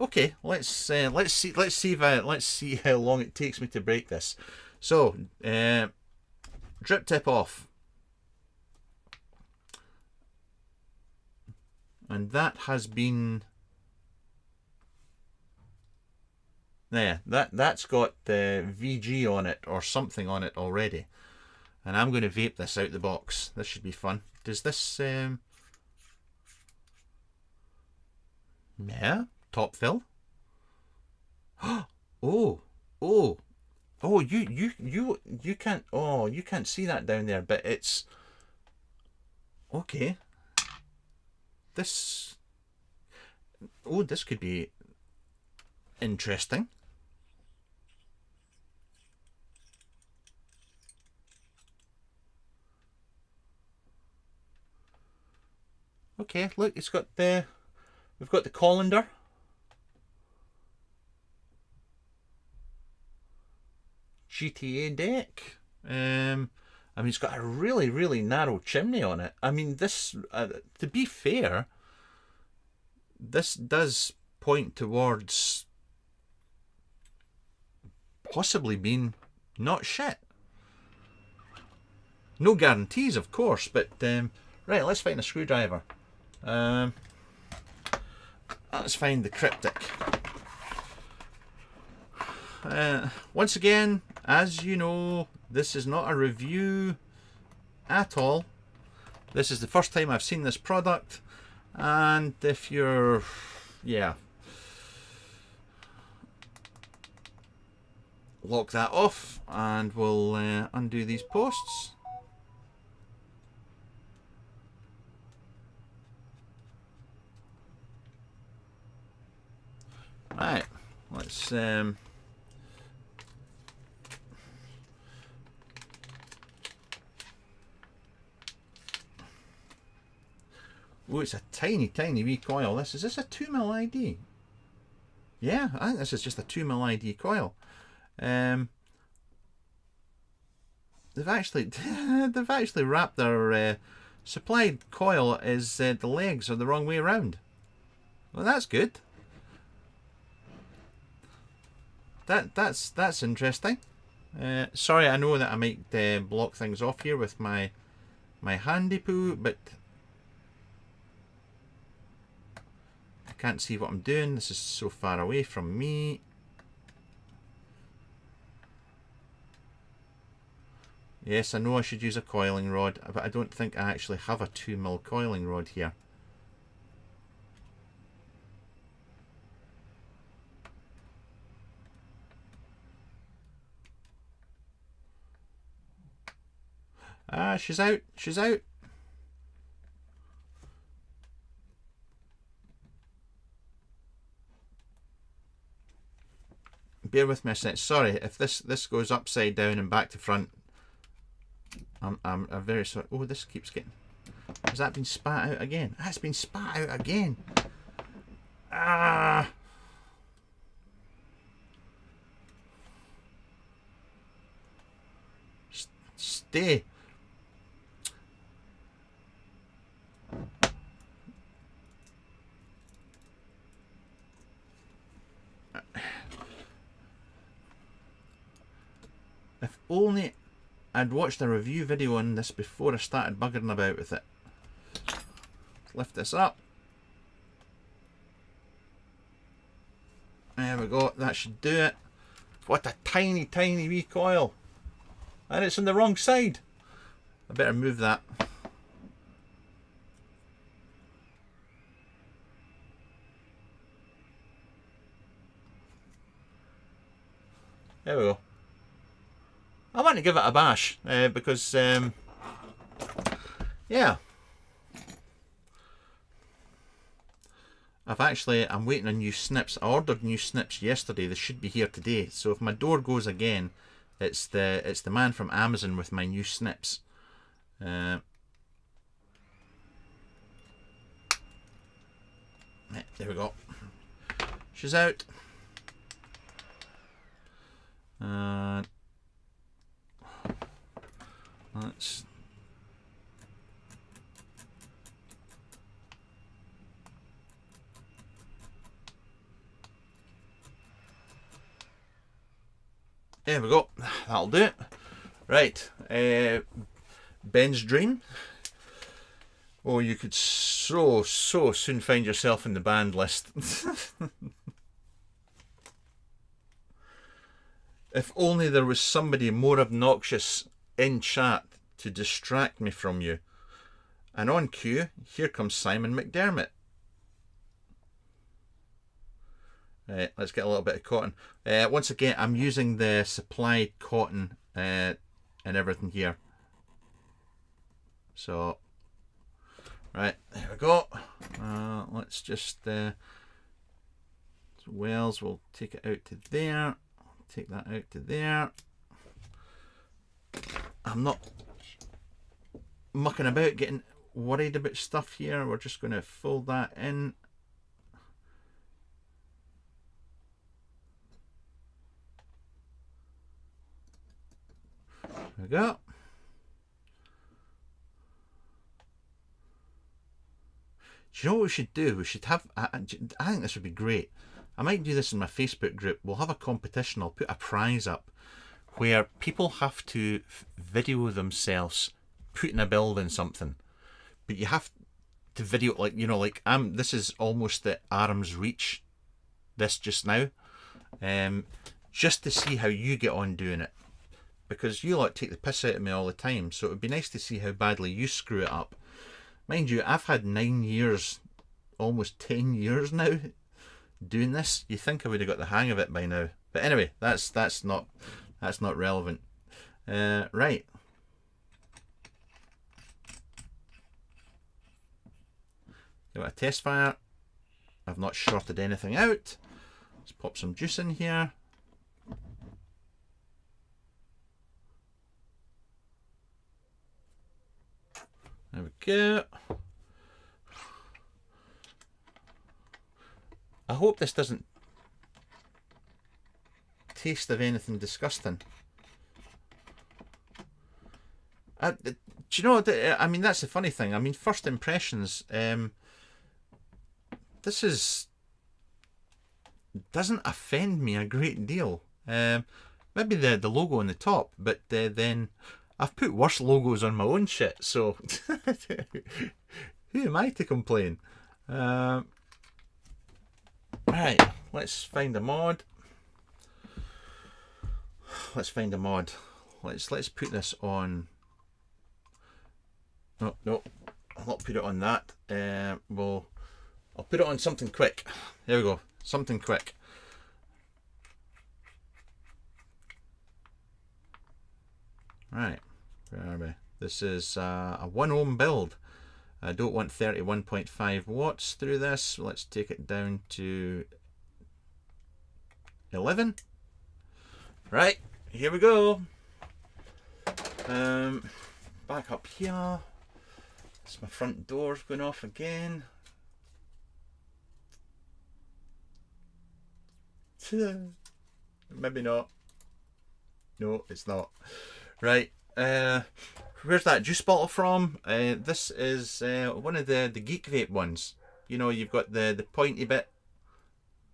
okay. Let's see how long it takes me to break this. So, drip tip off. And that has been there. That's got the VG on it or something on it already. And I'm going to vape this out the box. This should be fun. Does this yeah, top fill. Oh, you can't see that down there, but it's okay. This could be interesting. Okay, look, it's got we've got the colander. GTA deck. I mean, it's got a really, really narrow chimney on it. I mean, this, to be fair, this does point towards possibly being not shit. No guarantees, of course, but right, let's find a screwdriver. Let's find the cryptic. Once again, as you know, this is not a review at all. This is the first time I've seen this product, and if you're, yeah, lock that off and we'll undo these posts. Right, let's oh, it's a tiny wee coil. Is this a 2mm ID? Yeah, I think this is just a 2mm ID coil. They've actually wrapped their supplied coil is the legs are the wrong way around. Well, that's good. That's interesting. Sorry, I know that I might block things off here with my handy poo, but I can't see what I'm doing. This is so far away from me. Yes, I know I should use a coiling rod, but I don't think I actually have a 2mm coiling rod here. Ah, she's out. She's out. Bear with me a sec. Sorry if this goes upside down and back to front. I'm very sorry. Oh, this keeps getting. Has that been spat out again? That's been spat out again. Ah. Stay. If only I'd watched a review video on this before I started buggering about with it. Lift this up. There we go, that should do it. What a tiny, tiny wee coil. And it's on the wrong side. I better move that. There we go. I want to give it a bash because, yeah. I'm waiting on new snips. I ordered new snips yesterday. They should be here today. So if my door goes again, it's the man from Amazon with my new snips. There we go. She's out. Let's. There we go. That'll do it. Right. Ben's dream. Oh, you could so soon find yourself in the banned list. If only there was somebody more obnoxious in chat to distract me from you. And on cue, here comes Simon McDermott. Right, let's get a little bit of cotton. Once again, I'm using the supplied cotton and everything here. So, right, there we go. Let's just, Wells, we'll take it out to there. Take that out to there. I'm not mucking about, getting worried about stuff here. We're just going to fold that in. There we go. Do you know what we should do? We should have, I think this would be great. I might do this in my Facebook group. We'll have a competition. I'll put a prize up where people have to video themselves putting a build in something. But you have to video, like, you know, like this is almost at arm's reach, this just now. Just to see how you get on doing it. Because you like take the piss out of me all the time. So it would be nice to see how badly you screw it up. Mind you, I've had 9 years, almost 10 years now, doing this. You think I would have got the hang of it by now. But anyway, that's not relevant. Right. Give it a test fire. I've not shorted anything out. Let's pop some juice in here. There we go. I hope this doesn't taste of anything disgusting. Do you know, I mean, that's the funny thing. I mean, first impressions, this doesn't offend me a great deal. Maybe the logo on the top, but then I've put worse logos on my own shit, so who am I to complain? Right, let's find a mod. Let's find a mod. Let's put this on. No, I'll not put it on that. I'll put it on something quick. There we go, something quick. Right, where are we? This is a 1 ohm build. I don't want 31.5 watts through this. Let's take it down to 11. Right, here we go. Back up here. It's my front door's going off again. Maybe not. No, it's not. Right. Where's that juice bottle from? This is one of the Geek Vape ones. You know, you've got the pointy bit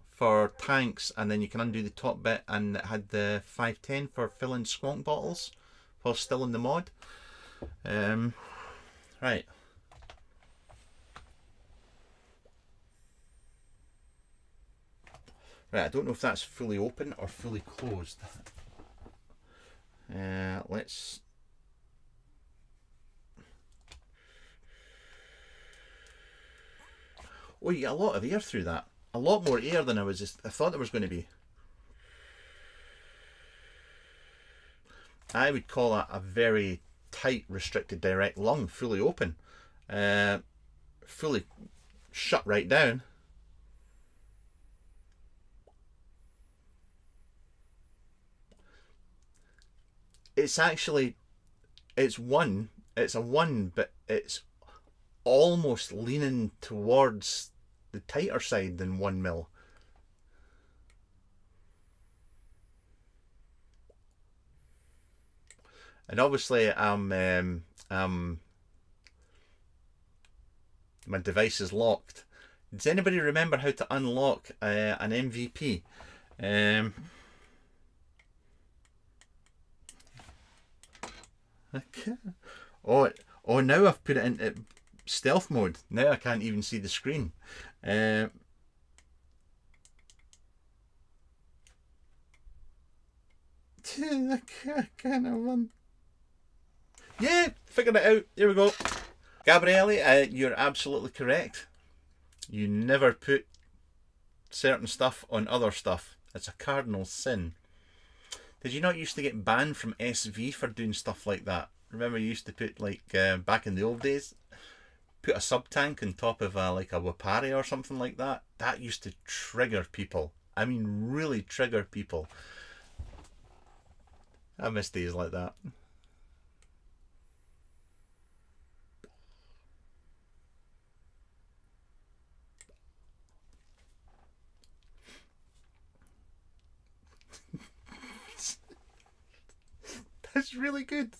for tanks, and then you can undo the top bit, and it had the 510 for filling squonk bottles while still in the mod. Right. Right, I don't know if that's fully open or fully closed. Let's... Oh, you get a lot of air through that. A lot more air than I thought there was going to be. I would call that a very tight, restricted direct lung, fully open. Fully shut right down. It's actually, it's a 1, but it's almost leaning towards the tighter side than 1 mil. And obviously my device is locked. Does anybody remember how to unlock an MVP? Okay. Oh, now I've put it into stealth mode. Now I can't even see the screen. I can't run. Yeah, figured it out. Here we go. Gabriele, you're absolutely correct. You never put certain stuff on other stuff. It's a cardinal sin. Did you not used to get banned from SV for doing stuff like that? Remember you used to put, like, back in the old days, put a sub-tank on top of like a Wapari or something like that? That used to trigger people. I mean, really trigger people. I miss days like that. That's really good.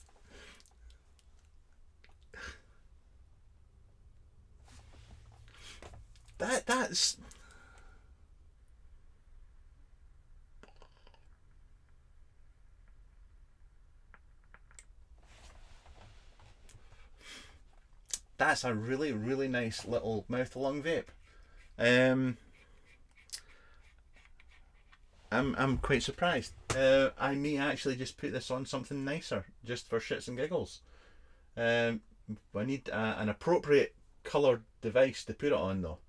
That's a really, really nice little mouth-along vape. I'm quite surprised. I may actually just put this on something nicer, just for shits and giggles. I need an appropriate coloured device to put it on, though.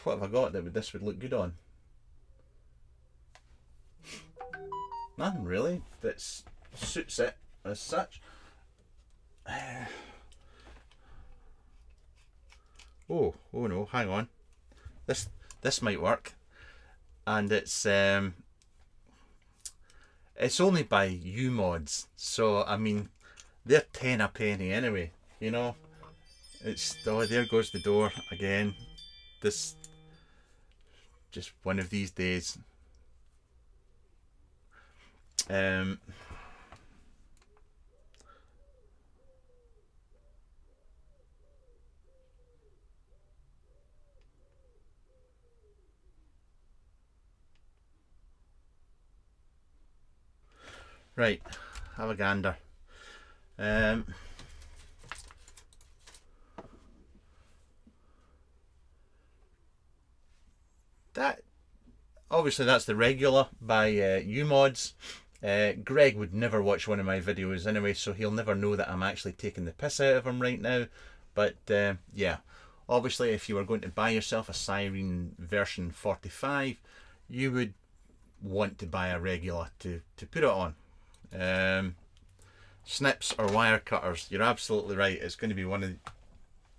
What have I got that this would look good on? Nothing really that suits it as such. Oh no, hang on. This might work. And it's only by UMods, so I mean they're 10 a penny anyway, you know. It's, oh, there goes the door again. This just one of these days. Right, have a gander. That obviously that's the regular by UMods. Greg would never watch one of my videos anyway, so he'll never know that I'm actually taking the piss out of him right now. But yeah, obviously if you were going to buy yourself a Siren version 45, you would want to buy a regular to put it on. Snips or wire cutters, you're absolutely right. It's going to be one of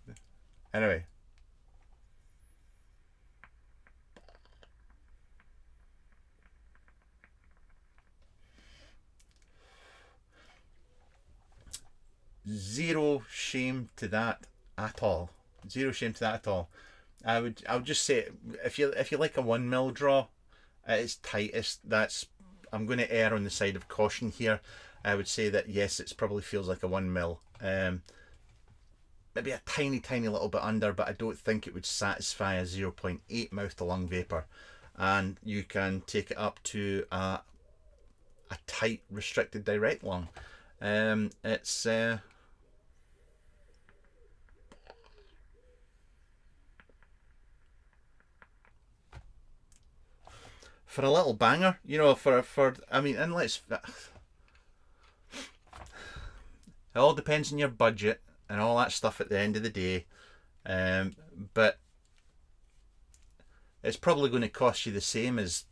the... Anyway. Zero shame to that at all. Zero shame to that at all. I would just say, if you like a 1 mil draw at its tightest, I'm going to err on the side of caution here. I would say that yes, it probably feels like a 1 mil. Maybe a tiny little bit under, but I don't think it would satisfy a 0.8 mouth to lung vapor. And you can take it up to a tight restricted direct lung. It's for a little banger, you know, for I mean, and let's, it all depends on your budget and all that stuff at the end of the day, but it's probably going to cost you the same as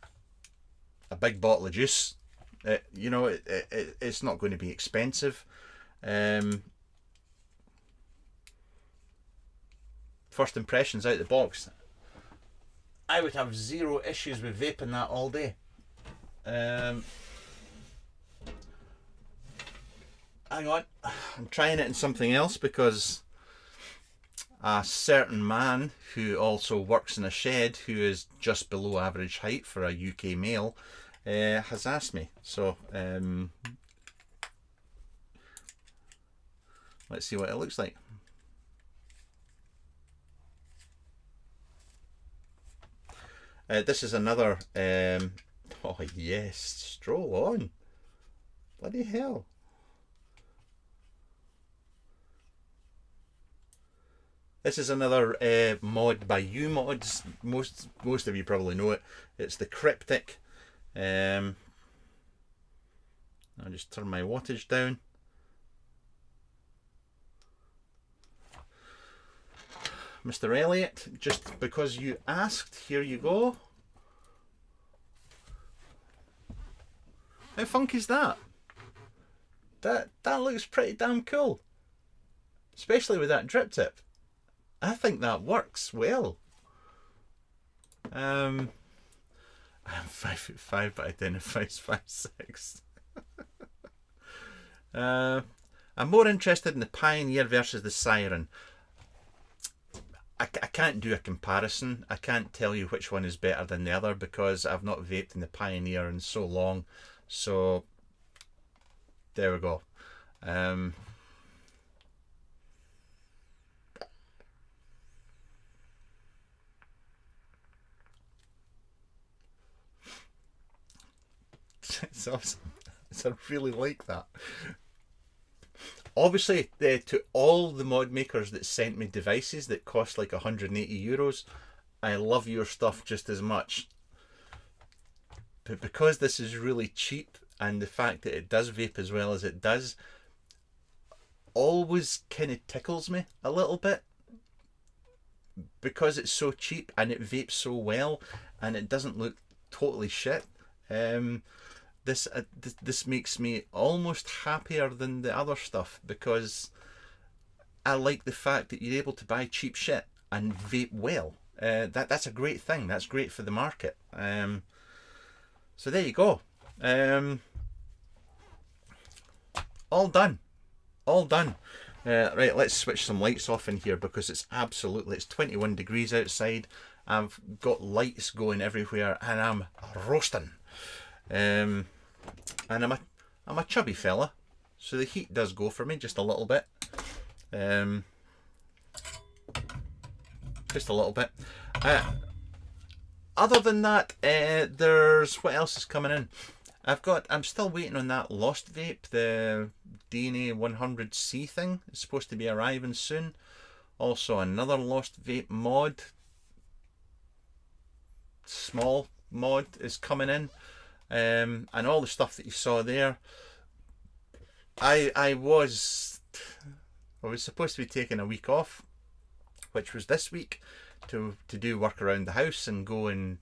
a big bottle of juice. You know, it's not going to be expensive. First impressions out the box, I would have zero issues with vaping that all day. Hang on, I'm trying it in something else because a certain man who also works in a shed, who is just below average height for a UK male, has asked me. So let's see what it looks like. This is another, oh yes, stroll on. Bloody hell. This is another mod by U-Mods. Most of you probably know it. It's the Cryptic. I'll just turn my wattage down. Mr. Elliot, just because you asked, here you go. How funky is that? That looks pretty damn cool. Especially with that drip tip. I think that works well. I'm 5'5", but identifies 5'6". I'm more interested in the Pioneer versus the Siren. I can't do a comparison. I can't tell you which one is better than the other because I've not vaped in the Pioneer in so long. So there we go. It's awesome. I really like that. Obviously, to all the mod makers that sent me devices that cost like €180, I love your stuff just as much. But because this is really cheap, and the fact that it does vape as well as it does, always kind of tickles me a little bit. Because it's so cheap and it vapes so well, and it doesn't look totally shit. This makes me almost happier than the other stuff because I like the fact that you're able to buy cheap shit and vape well. That's a great thing. That's great for the market. So there you go. All done. All done. Right, let's switch some lights off in here because it's 21 degrees outside. I've got lights going everywhere and I'm roasting. And I'm a chubby fella, so the heat does go for me just a little bit. Just a little bit. Other than that, there's what else is coming in. I'm still waiting on that Lost Vape, the DNA 100C thing. It's supposed to be arriving soon. Also another Lost Vape mod, small mod, is coming in. And all the stuff that you saw there. I was supposed to be taking a week off, which was this week, to do work around the house and go and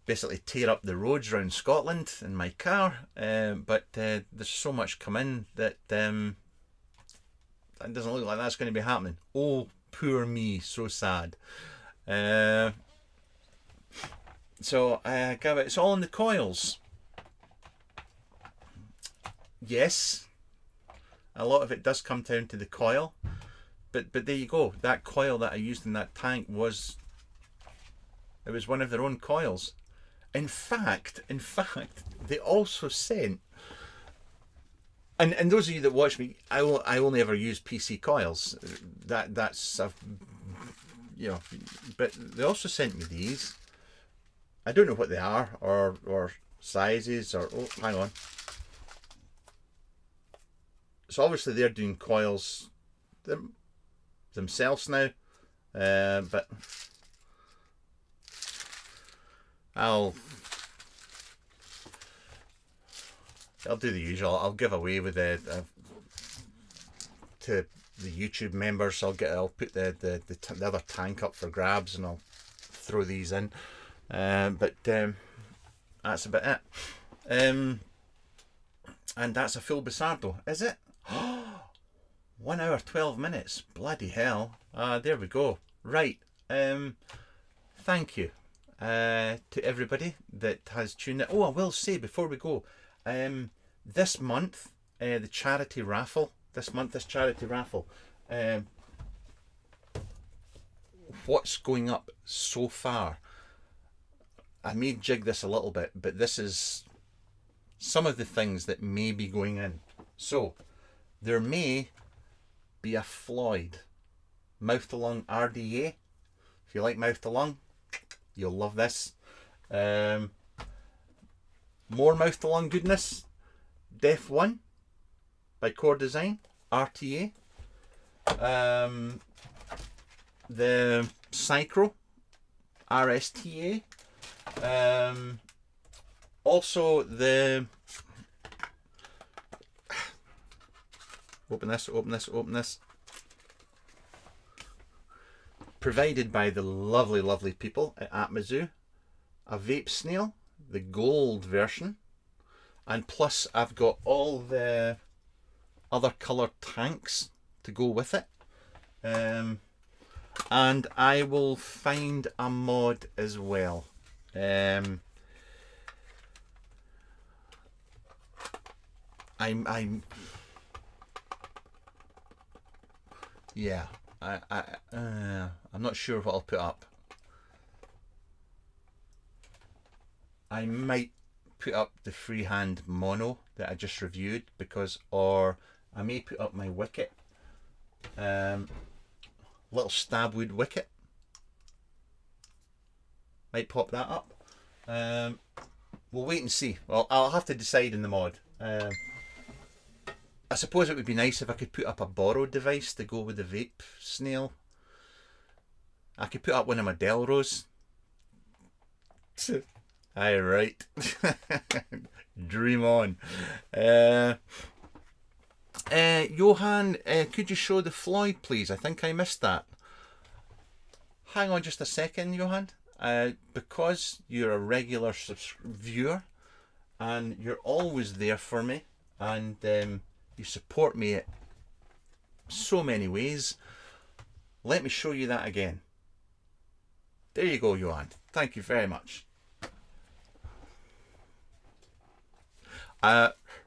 basically tear up the roads around Scotland in my car. But there's so much come in that it doesn't look like that's going to be happening. Oh, poor me, so sad. So Gambit, it's all in the coils. Yes, a lot of it does come down to the coil, but there you go. That coil that I used in that tank was one of their own coils. In fact, they also sent. And those of you that watch me, I only ever use PC coils. That's you know, but they also sent me these. I don't know what they are, or sizes, or oh, hang on. So obviously they're doing coils themselves now, but I'll I'll do the usual. I'll give away with the to the YouTube members. I'll put the other tank up for grabs, and I'll throw these in. But that's about it. And that's a full Bussardo, is it? 1 hour 12 minutes. Bloody hell. There we go. Right. Thank you to everybody that has tuned in. Oh, I will say before we go, this month, the charity raffle, this charity raffle, what's going up so far, I may jig this a little bit, but this is some of the things that may be going in. So there may be a Floyd mouth to lung RTA. If you like mouth to lung, you'll love this. More mouth to lung goodness. Def 1 by Core Design RTA. The Psychro RTA. Also the open this. Provided by the lovely people at Atmazoo. A vape snail, the gold version, and plus I've got all the other coloured tanks to go with it. And I will find a mod as well. I'm not sure what I'll put up. I might put up the freehand mono that I just reviewed, or I may put up my wicket, little stabwood wicket. Might pop that up. We'll wait and see. Well, I'll have to decide in the mod. I suppose it would be nice if I could put up a borrowed device to go with the vape snail. I could put up one of my Delros. Aye, right. Dream on. Johan, could you show the Floyd, please? I think I missed that. Hang on just a second, Johan. Because you're a regular viewer and you're always there for me, and you support me in so many ways, let me show you that again. There you go, Johan. Thank you very much.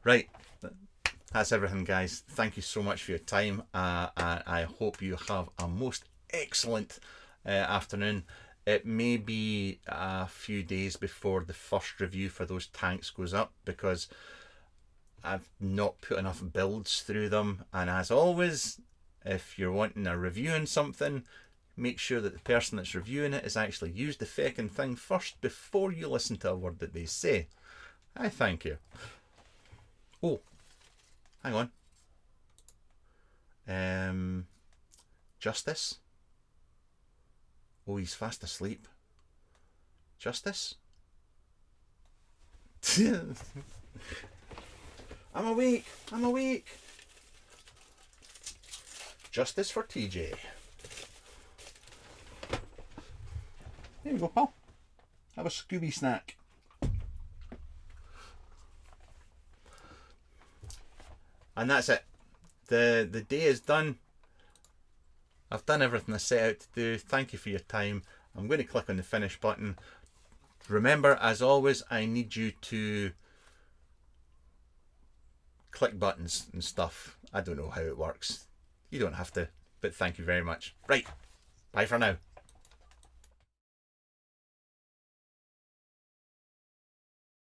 Right, that's everything, guys. Thank you so much for your time. I hope you have a most excellent afternoon. It may be a few days before the first review for those tanks goes up, because I've not put enough builds through them. And as always, if you're wanting a review on something, make sure that the person that's reviewing it has actually used the feckin' thing first before you listen to a word that they say. I thank you. Oh, hang on. Justice. Oh, he's fast asleep. Justice? I'm awake. Justice for TJ. There you go, pal. Have a Scooby snack. And that's it. The day is done. I've done everything I set out to do. Thank you for your time. I'm going to click on the finish button. Remember, as always, I need you to click buttons and stuff. I don't know how it works. You don't have to, but thank you very much. Right, bye for now.